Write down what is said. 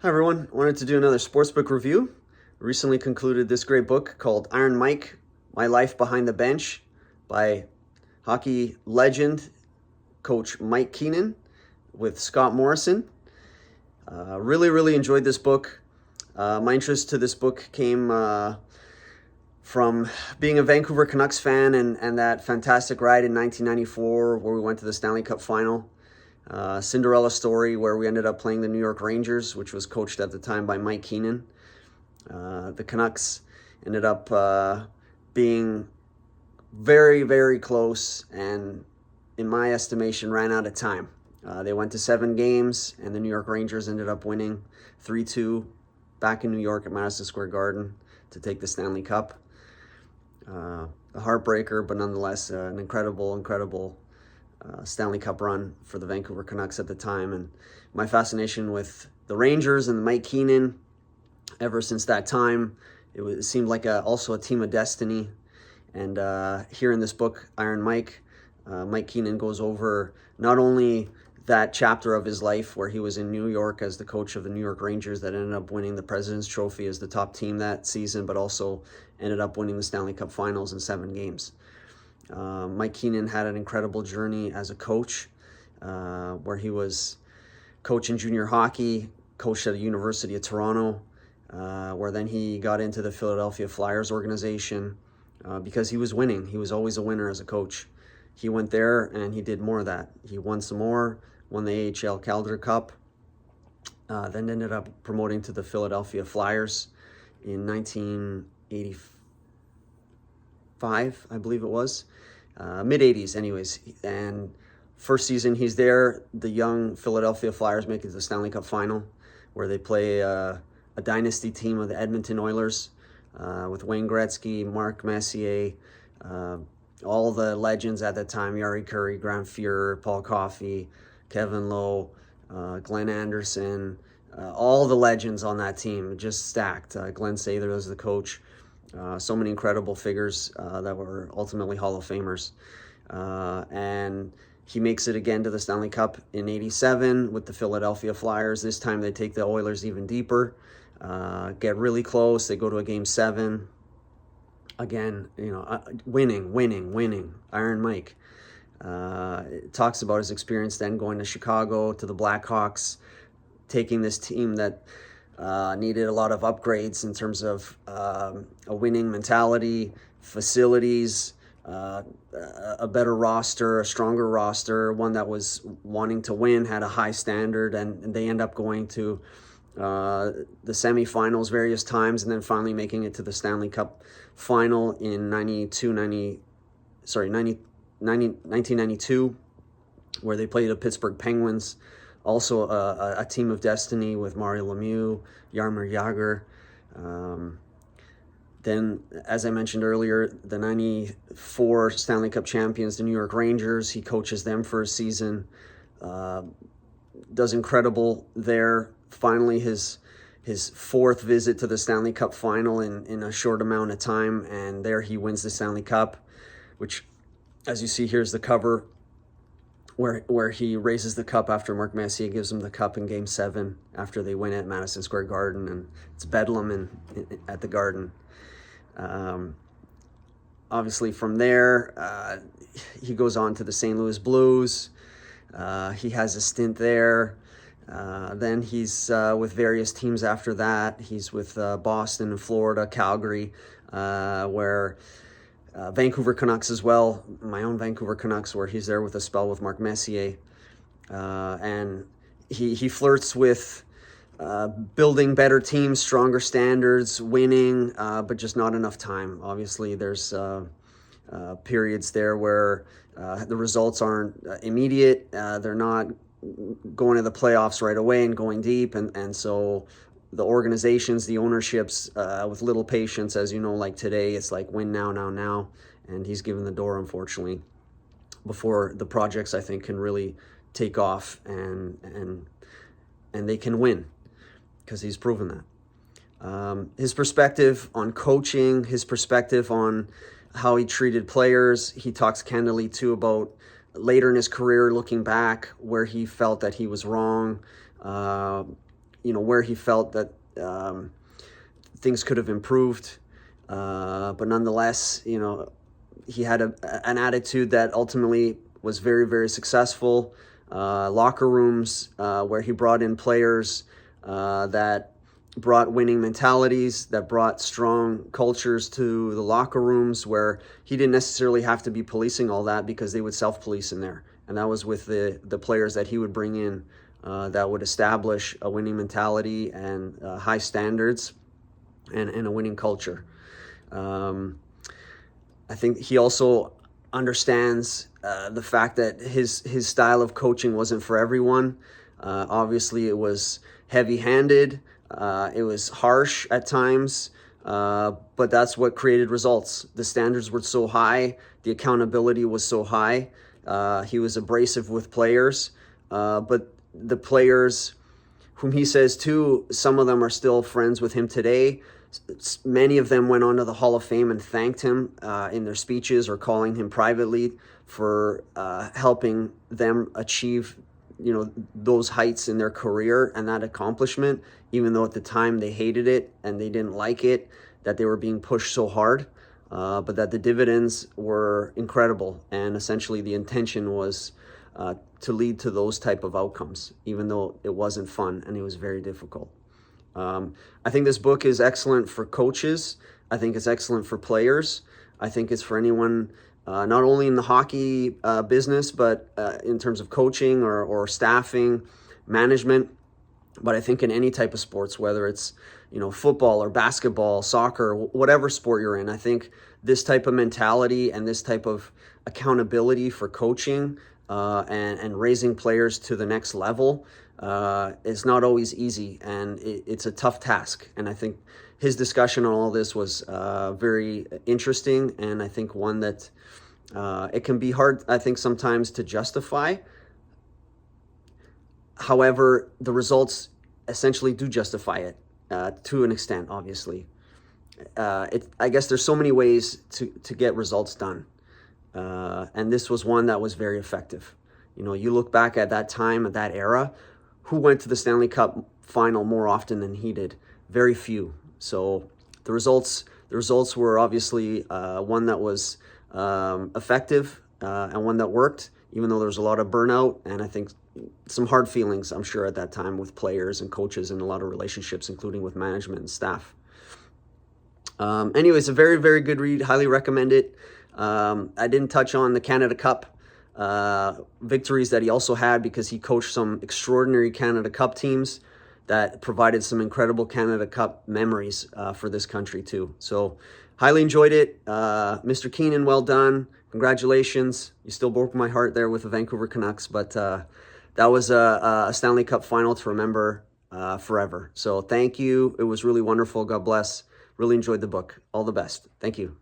Hi everyone, wanted to do another sportsbook review. Recently concluded this great book called Iron Mike, My Life Behind the Bench by hockey legend coach Mike Keenan with Scott Morrison. Really enjoyed this book. My interest to this book came from being a Vancouver Canucks fan and that fantastic ride in 1994 where we went to the Stanley Cup final. Cinderella story where we ended up playing the New York Rangers, which was coached at the time by Mike Keenan. The Canucks ended up being very close and, in my estimation, ran out of time. They went to 7 games, and the New York Rangers ended up winning 3-2 back in New York at Madison Square Garden to take the Stanley Cup. A heartbreaker, but nonetheless an incredible Stanley Cup run for the Vancouver Canucks at the time. And my fascination with the Rangers and Mike Keenan ever since that time, it seemed like also a team of destiny. And here in this book, Iron Mike, Mike Keenan goes over not only that chapter of his life where he was in New York as the coach of the New York Rangers that ended up winning the President's Trophy as the top team that season, but also ended up winning the Stanley Cup Finals in 7 games. Mike Keenan had an incredible journey as a coach, where he was coaching junior hockey, coached at the University of Toronto, where then he got into the Philadelphia Flyers organization because he was winning. He was always a winner as a coach. He went there and he did more of that. He won some more, won the AHL Calder Cup, then ended up promoting to the Philadelphia Flyers in 1985, I believe it was. Mid-'80s anyways. And first season he's there, the young Philadelphia Flyers make it to the Stanley Cup final, where they play a dynasty team of the Edmonton Oilers with Wayne Gretzky, Mark Messier, all the legends at that time, Yari Curry, Grant Fuhrer, Paul Coffey, Kevin Lowe, Glenn Anderson, all the legends on that team, just stacked. Glenn Sather was the coach. So many incredible figures that were ultimately Hall of Famers. And he makes it again to the Stanley Cup in 87 with the Philadelphia Flyers. This time they take the Oilers even deeper, get really close. They go to a Game 7. Again, winning. Iron Mike. It talks about his experience then going to Chicago, to the Blackhawks, taking this team that needed a lot of upgrades in terms of a winning mentality, facilities, a better roster, a stronger roster, one that was wanting to win, had a high standard, and they end up going to the semifinals various times, and then finally making it to the Stanley Cup final in 1992, where they played the Pittsburgh Penguins, also a team of destiny with Mario Lemieux, Jaromir Jagr. Then, as I mentioned earlier, the 94 Stanley Cup champions, the New York Rangers, he coaches them for a season, does incredible there. Finally, his 4th visit to the Stanley Cup final in a short amount of time, and there he wins the Stanley Cup, which, as you see, here's the cover where he raises the cup after Mark Messier gives him the cup in Game 7 after they win at Madison Square Garden, and it's bedlam at the Garden. Obviously from there, he goes on to the St. Louis Blues. He has a stint there. Then he's with various teams after that. He's with Boston and Florida, Calgary, where Vancouver Canucks as well, my own Vancouver Canucks, where he's there with a spell with Mark Messier. And he flirts with building better teams, stronger standards, winning, but just not enough time. Obviously, there's periods there where the results aren't immediate. They're not going to the playoffs right away and going deep. And so the organizations, the ownerships, with little patience, as you know, like today, it's like win now. And he's given the door, unfortunately, before the projects, I think, can really take off and they can win, because he's proven that. His perspective on coaching, his perspective on how he treated players. He talks candidly, too, about later in his career, looking back, where he felt that he was wrong, where he felt that things could have improved. But nonetheless, he had an attitude that ultimately was very, very successful. Locker rooms where he brought in players that brought winning mentalities, that brought strong cultures to the locker rooms, where he didn't necessarily have to be policing all that, because they would self-police in there. And that was with the players that he would bring in that would establish a winning mentality and high standards and a winning culture. I think he also understands the fact that his style of coaching wasn't for everyone. Obviously, it was heavy-handed. It was harsh at times, but that's what created results. The standards were so high. The accountability was so high. He was abrasive with players, but the players whom he says too, some of them are still friends with him today. Many of them went on to the Hall of Fame and thanked him in their speeches, or calling him privately for helping them achieve those heights in their career and that accomplishment, even though at the time they hated it and they didn't like it, that they were being pushed so hard, but that the dividends were incredible. And essentially the intention was to lead to those type of outcomes, even though it wasn't fun and it was very difficult. I think this book is excellent for coaches. I think it's excellent for players. I think it's for anyone, not only in the hockey business, but in terms of coaching or staffing, management. But I think in any type of sports, whether it's football or basketball, soccer, whatever sport you're in, I think this type of mentality and this type of accountability for coaching and raising players to the next level is not always easy, and it's a tough task. And I think his discussion on all this was very interesting, and I think one that it can be hard, I think, sometimes to justify. However, the results essentially do justify it to an extent, obviously. I guess there's so many ways to get results done. And this was one that was very effective. You look back at that time, at that era, who went to the Stanley Cup final more often than he did? Very few. So the results were obviously one that was effective and one that worked, even though there was a lot of burnout and I think some hard feelings, I'm sure, at that time with players and coaches and a lot of relationships, including with management and staff. Anyways, a very, very good read. Highly recommend it. I didn't touch on the Canada Cup victories that he also had, because he coached some extraordinary Canada Cup teams that provided some incredible Canada Cup memories for this country too. So highly enjoyed it. Mr. Keenan, well done. Congratulations. You still broke my heart there with the Vancouver Canucks, but that was a Stanley Cup final to remember forever. So thank you. It was really wonderful. God bless. Really enjoyed the book. All the best. Thank you.